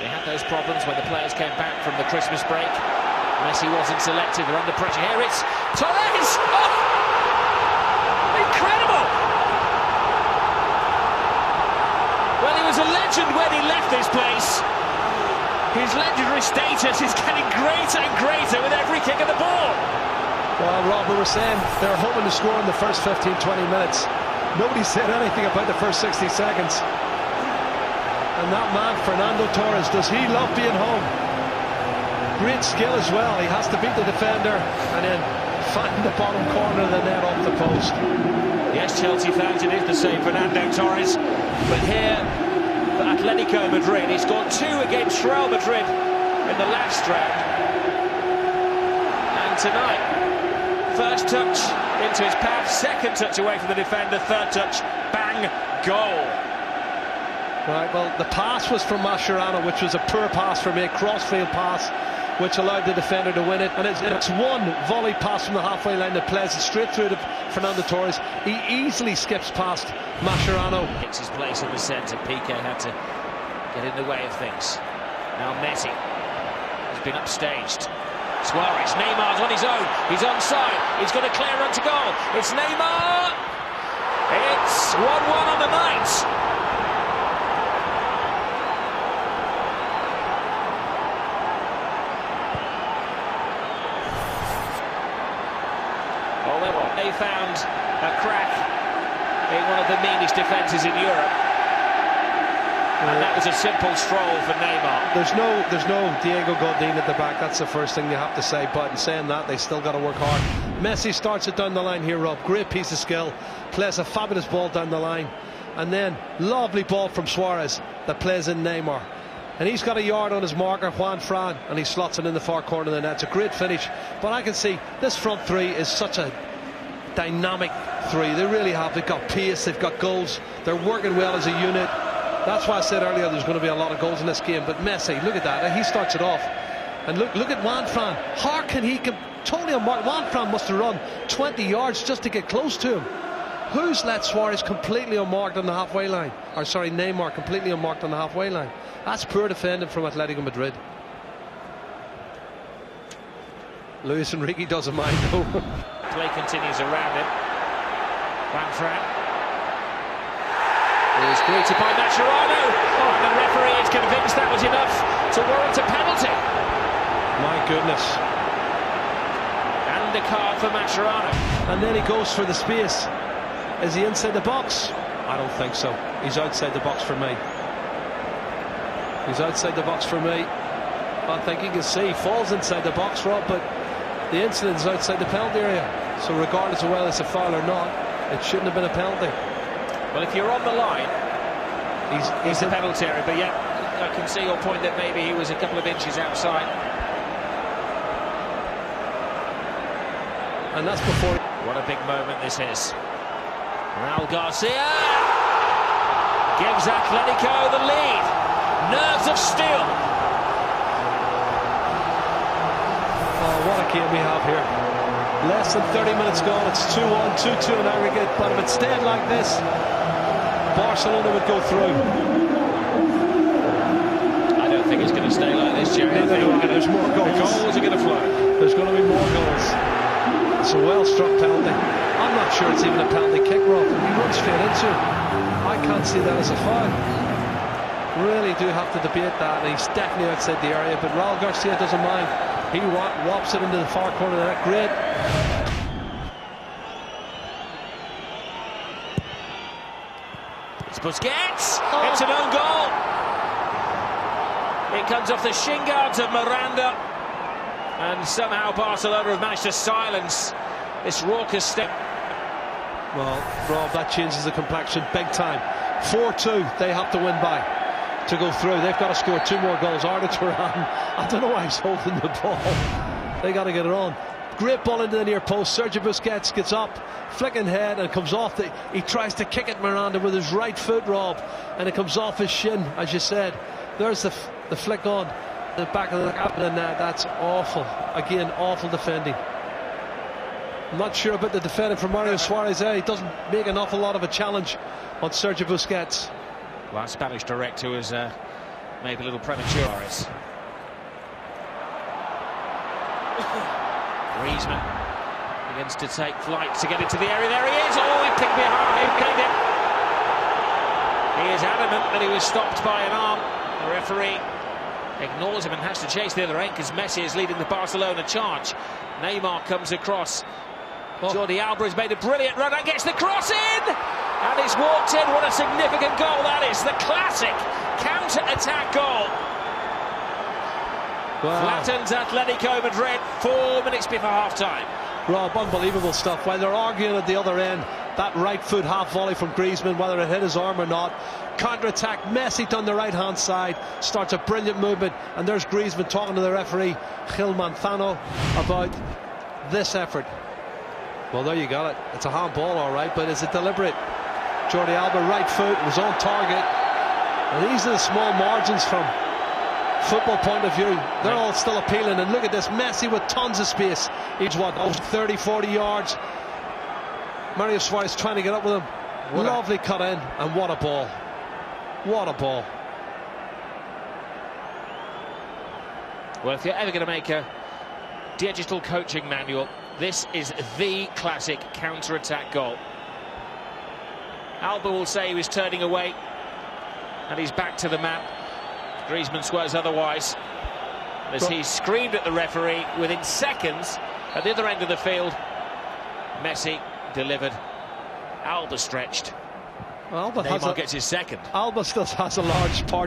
They had those problems when the players came back from the Christmas break. Messi wasn't selected, they're under pressure. Here it's Torres! Oh! Incredible! Well, he was a legend when he left this place. His legendary status is getting greater and greater with every kick of the ball. Well, Rob, we were saying they were hoping to score in the first 15-20 minutes. Nobody said anything about the first 60 seconds. And that man, Fernando Torres, does he love being home? Great skill as well. He has to beat the defender and then find the bottom corner of the net off the post. Yes, Chelsea fans, it is the same Fernando Torres. But here, for Atletico Madrid, he's got 2 against Real Madrid in the last round. And tonight, first touch into his path, second touch away from the defender, third touch, bang, goal. Right, well, the pass was from Mascherano, which was a poor pass for me, a crossfield pass, which allowed the defender to win it. And it's one volley pass from the halfway line that plays it straight through to Fernando Torres. He easily skips past Mascherano. Takes his place in the centre. Piqué had to get in the way of things. Now Messi has been upstaged. Suarez, Neymar's on his own. He's onside. He's got a clear run to goal. It's Neymar. It's 1-1 on the night. They found a crack in one of the meanest defences in Europe, and that was a simple stroll for Neymar. There's no Diego Godin at the back. That's the first thing you have to say. But in saying that, they still got to work hard. Messi starts it down the line here, Rob. Great piece of skill. Plays a fabulous ball down the line, and then lovely ball from Suarez that plays in Neymar. And he's got a yard on his marker, Juan Fran, and he slots it in the far corner of the net. It's a great finish. But I can see this front three is such a dynamic three. They really have. They've got pace, they've got goals, they're working well as a unit. That's why I said earlier there's going to be a lot of goals in this game. But Messi, look at that, he starts it off, and look at Juan Fran. How can he totally unmarked? Juan Fran must have run 20 yards just to get close to him. Who's let Suarez completely unmarked on the halfway line? Or sorry, Neymar completely unmarked on the halfway line. That's poor defending from Atletico Madrid. Luis Enrique doesn't mind though. Play continues around him. Juan Fran is greeted by Mascherano. Oh, and the referee is convinced that was enough to warrant a penalty. My goodness. And a card for Mascherano. And then he goes for the space. Is he inside the box? I don't think so. He's outside the box for me. He's outside the box for me. I think you can see he falls inside the box, Rob, but the incident is outside the penalty area. So regardless of whether it's a foul or not, it shouldn't have been a penalty. Well, if you're on the line, he's a penalty area, but yeah, I can see your point that maybe he was a couple of inches outside. And that's before... What a big moment this is. Raul Garcia gives Atletico the lead. Nerves of steel. Oh, what a game we have here. Less than 30 minutes gone. It's 2-1, 2-2 in aggregate. But if it stayed like this, Barcelona would go through. I don't think it's going to stay like this, Jerry. There's more goals. The goals are going to flow. There's going to be more goals. It's a well-struck penalty. I'm not sure it's even a penalty kick, Rob. He runs straight into it. I can't see that as a foul. Really do have to debate that. He's definitely outside the area, but Raul Garcia doesn't mind. He whops it into the far corner of that. Great. It's Busquets. Oh. It's an own goal. It comes off the shin guards of Miranda, and somehow Barcelona have managed to silence this raucous step. Well, Rob, that changes the complexion big time. 4-2 they have to win by to go through. They've got to score 2 more goals. Arda Turan, I don't know why he's holding the ball. They got to get it on. Great ball into the near post. Sergio Busquets gets up, flicking head, and comes off. He tries to kick it Miranda with his right foot, Rob, and it comes off his shin, as you said. There's the flick on the back of the cap, and that's awful. Again, awful defending. I'm not sure about the defending from Mario Suarez. He doesn't make an awful lot of a challenge on Sergio Busquets. Well, Spanish director was maybe a little premature. Griezmann begins to take flight to get into the area. There he is. Oh, he picked behind. He is adamant that he was stopped by an arm. The referee ignores him and has to chase the other end because Messi is leading the Barcelona charge. Neymar comes across. Jordi Alba has made a brilliant run and gets the cross in, and it's walked in. What a significant goal that is! The classic counter-attack goal. Wow. Flattens Atletico Madrid 4 minutes before half-time. Rob, unbelievable stuff. While they're arguing at the other end, that right foot half volley from Griezmann, whether it hit his arm or not, counter-attack, Messi on the right-hand side, starts a brilliant movement, and there's Griezmann talking to the referee, Gil Manzano, about this effort. Well, there you got it. It's a handball, all right, but is it deliberate? Jordi Alba, right foot, was on target. And these are the small margins from football point of view. They're all still appealing, and look at this, Messi with tons of space. He's what, 30, 40 yards. Mario Suarez trying to get up with him. Lovely cut in, and what a ball. What a ball. Well, if you're ever going to make a digital coaching manual, this is the classic counter-attack goal. Alba will say he was turning away, and he's back to the map. Griezmann swears otherwise, as he screamed at the referee within seconds at the other end of the field. Messi delivered. Alba stretched. Well, Alba Neymar gets his second. Alba still has a large part